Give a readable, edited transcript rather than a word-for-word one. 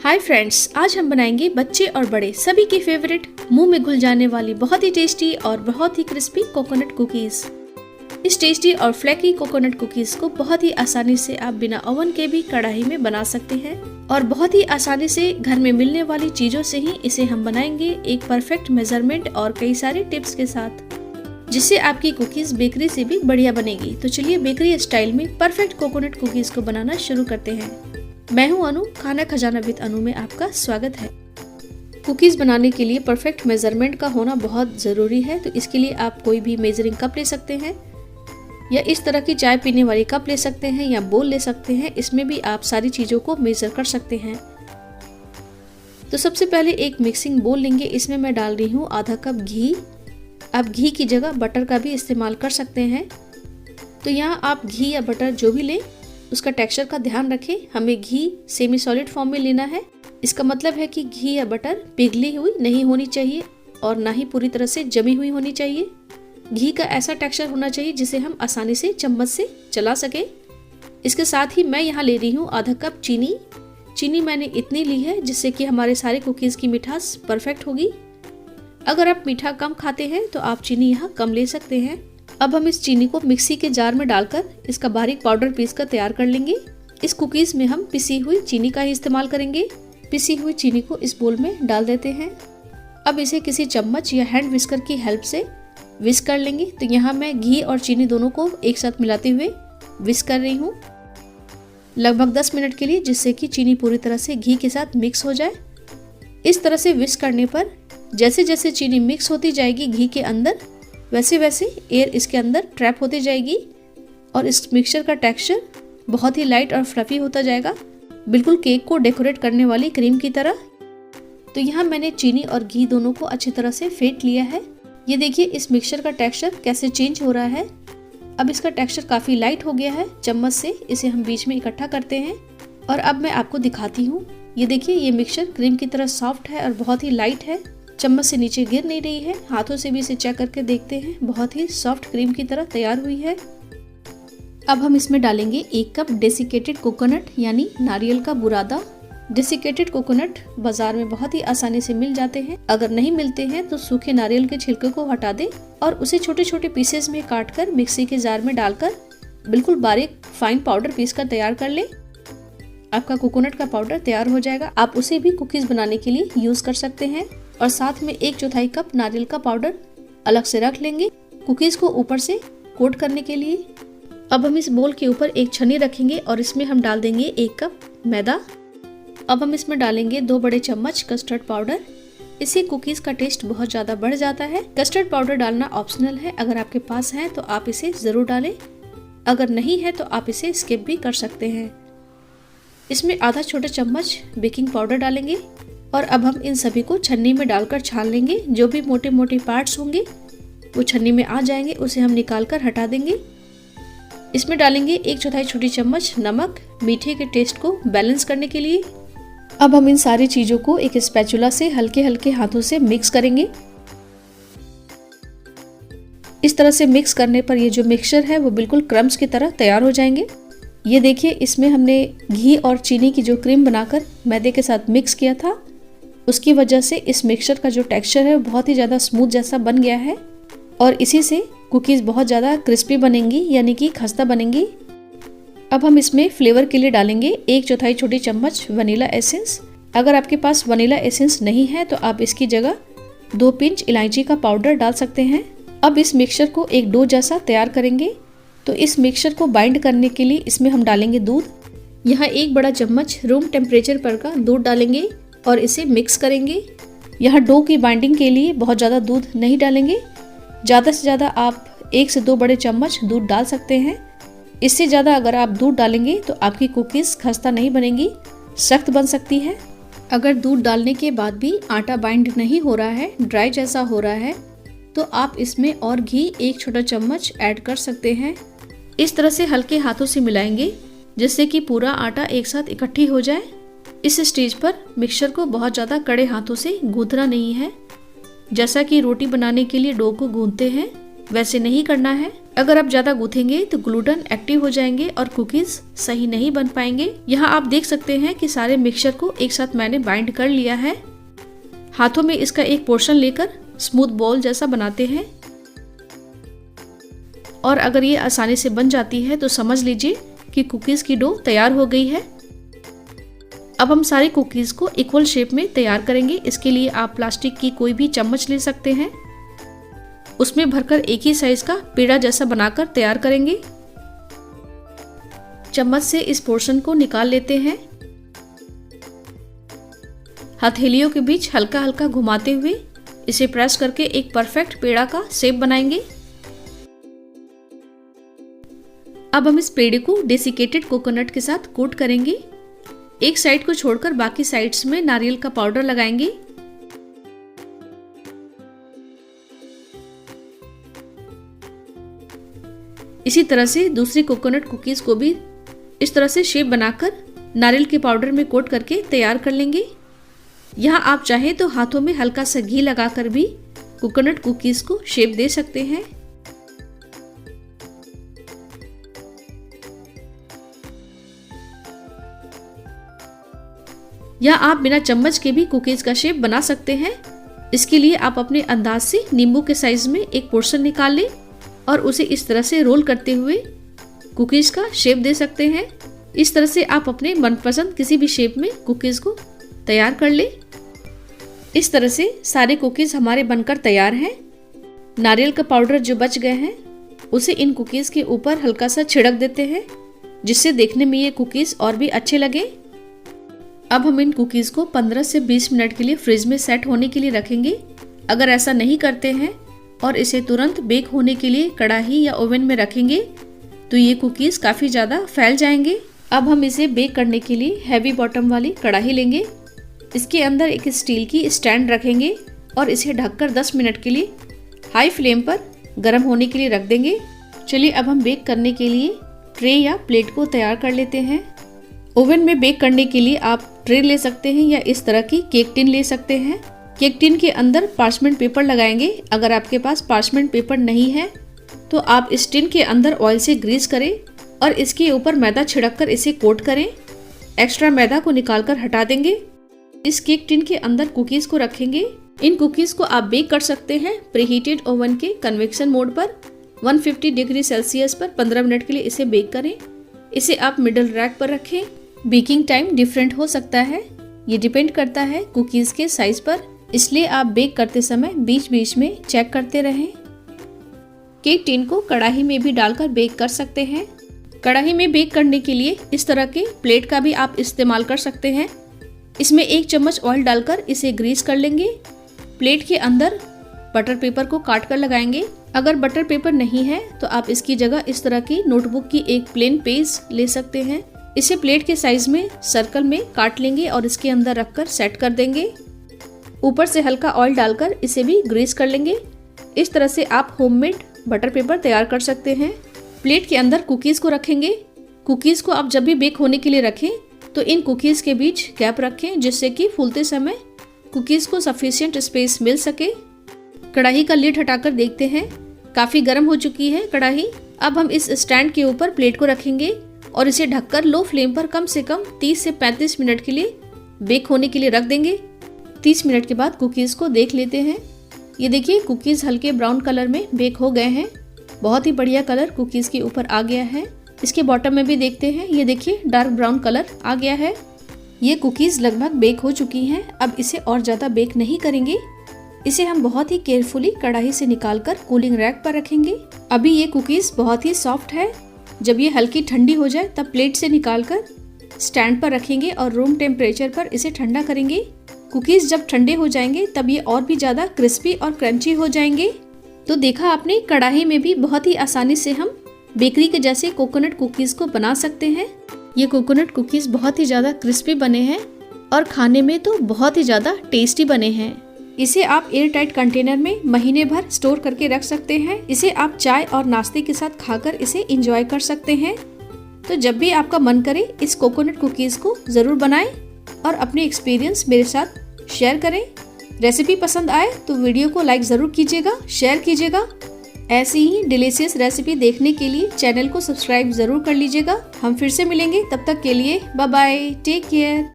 Hi friends, आज हम बनाएंगे बच्चे और बड़े सभी की फेवरेट, मुंह में घुल जाने वाली बहुत ही टेस्टी और बहुत ही क्रिस्पी कोकोनट कुकीज। इस टेस्टी और फ्लेकी कोकोनट कुकीज को बहुत ही आसानी से आप बिना ओवन के भी कढ़ाई में बना सकते हैं और बहुत ही आसानी से घर में मिलने वाली चीजों से ही इसे हम बनाएंगे एक परफेक्ट मेजरमेंट और कई सारे टिप्स के साथ, जिससे आपकी कुकीज बेकरी से भी बढ़िया बनेगी। तो चलिए बेकरी स्टाइल में परफेक्ट कोकोनट कुकीज को बनाना शुरू करते हैं। मैं हूं अनु, खाना खजाना विद अनु में आपका स्वागत है। कुकीज बनाने के लिए परफेक्ट मेजरमेंट का होना बहुत ज़रूरी है, तो इसके लिए आप कोई भी मेजरिंग कप ले सकते हैं या इस तरह की चाय पीने वाली कप ले सकते हैं या बोल ले सकते हैं। इसमें भी आप सारी चीज़ों को मेजर कर सकते हैं। तो सबसे पहले एक मिक्सिंग बोल लेंगे। इसमें मैं डाल रही हूँ आधा कप घी। आप घी की जगह बटर का भी इस्तेमाल कर सकते हैं। तो यहाँ आप घी या बटर जो भी लें उसका टेक्सचर का ध्यान रखें। हमें घी सेमी सॉलिड फॉर्म में लेना है। इसका मतलब है कि घी या बटर पिघली हुई नहीं होनी चाहिए और ना ही पूरी तरह से जमी हुई होनी चाहिए। घी का ऐसा टेक्सचर होना चाहिए जिसे हम आसानी से चम्मच से चला सके। इसके साथ ही मैं यहाँ ले रही हूँ आधा कप चीनी। चीनी मैंने इतनी ली है जिससे कि हमारे सारे कुकीज़ की मिठास परफेक्ट होगी। अगर आप मीठा कम खाते हैं तो आप चीनी यहाँ कम ले सकते हैं। अब हम इस चीनी को मिक्सी के जार में डालकर इसका बारीक पाउडर पीस कर तैयार कर लेंगे। इस कुकीज़ में हम पिसी हुई चीनी का ही इस्तेमाल करेंगे। पिसी हुई चीनी को इस बोल में डाल देते हैं। अब इसे किसी चम्मच या हैंड विस्कर की हेल्प से विस्क कर लेंगे। तो यहाँ मैं घी और चीनी दोनों को एक साथ मिलाते हुए विस्क कर रही हूँ लगभग 10 मिनट के लिए, जिससे कि चीनी पूरी तरह से घी के साथ मिक्स हो जाए। इस तरह से विस्क करने पर जैसे जैसे चीनी मिक्स होती जाएगी घी के अंदर, वैसे वैसे एयर इसके अंदर ट्रैप होती जाएगी और इस मिक्सचर का टेक्सचर बहुत ही लाइट और फ्लफी होता जाएगा, बिल्कुल केक को डेकोरेट करने वाली क्रीम की तरह। तो यहाँ मैंने चीनी और घी दोनों को अच्छी तरह से फेंट लिया है। ये देखिए इस मिक्सचर का टेक्सचर कैसे चेंज हो रहा है। अब इसका टेक्सचर काफ़ी लाइट हो गया है। चम्मच से इसे हम बीच में इकट्ठा करते हैं और अब मैं आपको दिखाती हूँ। ये देखिए ये मिक्सचर क्रीम की तरह सॉफ्ट है और बहुत ही लाइट है। चम्मच से नीचे गिर नहीं रही है। हाथों से भी इसे चेक करके देखते हैं। बहुत ही सॉफ्ट क्रीम की तरह तैयार हुई है। अब हम इसमें डालेंगे 1 कप डेसिकेटेड कोकोनट यानी नारियल का बुरादा। डेसिकेटेड कोकोनट बाजार में बहुत ही आसानी से मिल जाते हैं। अगर नहीं मिलते हैं तो सूखे नारियल के छिलके को हटा दें और उसे छोटे छोटे पीसेस में काटकर मिक्सी के जार में डालकर बिल्कुल बारीक फाइन पाउडर पीस कर तैयार कर लें। आपका कोकोनट का पाउडर तैयार हो जाएगा। आप उसे भी कुकीज बनाने के लिए यूज कर सकते हैं और साथ में 1/4 कप नारियल का पाउडर अलग से रख लेंगे कुकीज को ऊपर से कोट करने के लिए। अब हम इस बोल के ऊपर एक छन्नी रखेंगे और इसमें हम डाल देंगे 1 कप मैदा। अब हम इसमें डालेंगे 2 बड़े चम्मच कस्टर्ड पाउडर। इससे कुकीज का टेस्ट बहुत ज़्यादा बढ़ जाता है। कस्टर्ड पाउडर डालना ऑप्शनल है। अगर आपके पास है तो आप इसे ज़रूर डालें, अगर नहीं है तो आप इसे स्किप भी कर सकते हैं। इसमें आधा छोटा चम्मच बेकिंग पाउडर डालेंगे और अब हम इन सभी को छन्नी में डालकर छान लेंगे। जो भी मोटे मोटे पार्ट्स होंगे वो छन्नी में आ जाएंगे, उसे हम निकाल कर हटा देंगे। इसमें डालेंगे 1/4 छोटी चम्मच नमक, मीठे के टेस्ट को बैलेंस करने के लिए। अब हम इन सारी चीज़ों को एक स्पैचुला से हल्के हल्के हाथों से मिक्स करेंगे। इस तरह से मिक्स करने पर ये जो मिक्सचर है वो बिल्कुल क्रम्स की तरह तैयार हो जाएंगे। ये देखिए इसमें हमने घी और चीनी की जो क्रीम बनाकर मैदे के साथ मिक्स किया था, उसकी वजह से इस मिक्सचर का जो टेक्सचर है वो बहुत ही ज़्यादा स्मूथ जैसा बन गया है और इसी से कुकीज़ बहुत ज़्यादा क्रिस्पी बनेंगी यानी कि खस्ता बनेंगी। अब हम इसमें फ्लेवर के लिए डालेंगे 1/4 छोटी चम्मच वनीला एसेंस। अगर आपके पास वनीला एसेंस नहीं है तो आप इसकी जगह 2 पिंच इलायची का पाउडर डाल सकते हैं। अब इस मिक्सचर को एक डो जैसा तैयार करेंगे। तो इस मिक्सचर को बाइंड करने के लिए इसमें हम डालेंगे दूध। यहाँ 1 बड़ा चम्मच रूम टेम्परेचर पर का दूध डालेंगे और इसे मिक्स करेंगे। यहाँ डो की बाइंडिंग के लिए बहुत ज़्यादा दूध नहीं डालेंगे। ज़्यादा से ज़्यादा आप 1 से 2 बड़े चम्मच दूध डाल सकते हैं। इससे ज़्यादा अगर आप दूध डालेंगे तो आपकी कुकीज़ खस्ता नहीं बनेंगी, सख्त बन सकती है। अगर दूध डालने के बाद भी आटा बाइंड नहीं हो रहा है, ड्राई जैसा हो रहा है, तो आप इसमें और घी 1 छोटा चम्मच ऐड कर सकते हैं। इस तरह से हल्के हाथों से मिलाएंगे जिससे कि पूरा आटा एक साथ इकट्ठी हो जाए। इस स्टेज पर मिक्सचर को बहुत ज़्यादा कड़े हाथों से गूंथना नहीं है। जैसा कि रोटी बनाने के लिए डो को गूंथते हैं वैसे नहीं करना है। अगर आप ज्यादा गूंथेंगे तो ग्लूटेन एक्टिव हो जाएंगे और कुकीज सही नहीं बन पाएंगे। यहाँ आप देख सकते हैं कि सारे मिक्सचर को एक साथ मैंने बाइंड कर लिया है। हाथों में इसका एक पोर्शन लेकर स्मूथ बॉल जैसा बनाते हैं और अगर ये आसानी से बन जाती है तो समझ लीजिए कि कुकीज की डो तैयार हो गई है। अब हम सारे कुकीज को इक्वल शेप में तैयार करेंगे। इसके लिए आप प्लास्टिक की कोई भी चम्मच ले सकते हैं, उसमें भरकर एक ही साइज का पेड़ा जैसा बनाकर तैयार करेंगे। चम्मच से इस पोर्शन को निकाल लेते हैं। हथेलियों के बीच हल्का हल्का घुमाते हुए इसे प्रेस करके एक परफेक्ट पेड़ा का शेप बनाएंगे। अब हम इस पेड़े को डेसिकेटेड कोकोनट के साथ कोट करेंगे। एक साइड को छोड़कर बाकी साइड्स में नारियल का पाउडर लगाएंगे। इसी तरह से दूसरी कोकोनट कुकीज को भी इस तरह से शेप बनाकर नारियल के पाउडर में कोट करके तैयार कर लेंगे। यहाँ आप चाहे तो हाथों में हल्का सा घी लगाकर भी कोकोनट कुकीज को शेप दे सकते हैं। या आप बिना चम्मच के भी कुकीज का शेप बना सकते हैं। इसके लिए आप अपने अंदाज से नींबू के साइज में एक पोर्शन निकाल लें और उसे इस तरह से रोल करते हुए कुकीज का शेप दे सकते हैं। इस तरह से आप अपने मनपसंद किसी भी शेप में कुकीज को तैयार कर लें। इस तरह से सारे कुकीज हमारे बनकर तैयार हैं। नारियल का पाउडर जो बच गए हैं उसे इन कुकीज के ऊपर हल्का सा छिड़क देते हैं, जिससे देखने में ये कुकीज और भी अच्छे लगे। अब हम इन कुकीज को 15 से 20 मिनट के लिए फ्रिज में सेट होने के लिए रखेंगे। अगर ऐसा नहीं करते हैं और इसे तुरंत बेक होने के लिए कढ़ाई या ओवन में रखेंगे तो ये कुकीज काफ़ी ज़्यादा फैल जाएंगे। अब हम इसे बेक करने के लिए हैवी बॉटम वाली कढ़ाई लेंगे। इसके अंदर एक स्टील की स्टैंड रखेंगे और इसे ढककर 10 मिनट के लिए हाई फ्लेम पर गर्म होने के लिए रख देंगे। चलिए अब हम बेक करने के लिए ट्रे या प्लेट को तैयार कर लेते हैं। ओवन में बेक करने के लिए आप ट्रे ले सकते हैं या इस तरह की केक टिन ले सकते हैं। केक टिन के अंदर पार्चमेंट पेपर लगाएंगे। अगर आपके पास पार्चमेंट पेपर नहीं है तो आप इस टिन के अंदर ऑयल से ग्रीस करें और इसके ऊपर मैदा छिड़ककर इसे कोट करें। एक्स्ट्रा मैदा को निकालकर हटा देंगे। इस केक टिन के अंदर कुकीज को रखेंगे। इन कुकीज को आप बेक कर सकते हैं प्रीहीटेड ओवन के कन्वेक्शन मोड पर 150 डिग्री सेल्सियस पर 15 मिनट के लिए इसे बेक करें। इसे आप मिडल रैक पर रखें। बेकिंग टाइम डिफरेंट हो सकता है, ये डिपेंड करता है कुकीज के साइज पर, इसलिए आप बेक करते समय बीच बीच में चेक करते रहें। केक टिन को कढ़ाई में भी डालकर बेक कर सकते हैं। कढ़ाई में बेक करने के लिए इस तरह के प्लेट का भी आप इस्तेमाल कर सकते हैं। इसमें 1 चम्मच ऑयल डालकर इसे ग्रीस कर लेंगे। प्लेट के अंदर बटर पेपर को काट कर लगाएंगे। अगर बटर पेपर नहीं है तो आप इसकी जगह इस तरह की नोटबुक की एक प्लेन पेज ले सकते हैं। इसे प्लेट के साइज में सर्कल में काट लेंगे और इसके अंदर रखकर सेट कर देंगे। ऊपर से हल्का ऑयल डालकर इसे भी ग्रीस कर लेंगे। इस तरह से आप होममेड बटर पेपर तैयार कर सकते हैं। प्लेट के अंदर कुकीज को रखेंगे। कुकीज को आप जब भी बेक होने के लिए रखें तो इन कुकीज के बीच गैप रखें, जिससे कि फूलते समय कुकीज को सफिशिएंट स्पेस मिल सके। कढ़ाई का लिड हटाकर देखते हैं, काफी गर्म हो चुकी है कढ़ाई। अब हम इस स्टैंड के ऊपर प्लेट को रखेंगे और इसे ढककर लो फ्लेम पर कम से कम 30 से 35 मिनट के लिए बेक होने के लिए रख देंगे। 30 मिनट के बाद कुकीज को देख लेते हैं। ये देखिए कुकीज हल्के ब्राउन कलर में बेक हो गए हैं। बहुत ही बढ़िया कलर कुकीज के ऊपर आ गया है। इसके बॉटम में भी देखते हैं, ये देखिए डार्क ब्राउन कलर आ गया है। ये कुकीज लगभग बेक हो चुकी हैं। अब इसे और ज़्यादा बेक नहीं करेंगे। इसे हम बहुत ही केयरफुली कढ़ाई से निकालकर कूलिंग रैक पर रखेंगे। अभी ये कुकीज बहुत ही सॉफ्ट है। जब ये हल्की ठंडी हो जाए तब प्लेट से निकालकर स्टैंड पर रखेंगे और रूम टेम्परेचर पर इसे ठंडा करेंगे। कुकीज जब ठंडे हो जाएंगे तब ये और भी ज़्यादा क्रिस्पी और क्रंची हो जाएंगे। तो देखा आपने, कढ़ाई में भी बहुत ही आसानी से हम बेकरी के जैसे कोकोनट कुकीज को बना सकते हैं। ये कोकोनट कुकीज बहुत ही ज़्यादा क्रिस्पी बने हैं और खाने में तो बहुत ही ज़्यादा टेस्टी बने हैं। इसे आप एयर टाइट कंटेनर में महीने भर स्टोर करके रख सकते हैं। इसे आप चाय और नाश्ते के साथ खाकर इसे एंजॉय कर सकते हैं। तो जब भी आपका मन करे इस कोकोनट कुकीज को ज़रूर बनाएं और अपने एक्सपीरियंस मेरे साथ शेयर करें। रेसिपी पसंद आए तो वीडियो को लाइक ज़रूर कीजिएगा, शेयर कीजिएगा ऐसी ही डिलीशियस रेसिपी देखने के लिए चैनल को सब्सक्राइब जरूर कर लीजिएगा। हम फिर से मिलेंगे, तब तक के लिए बाय बाय, टेक केयर।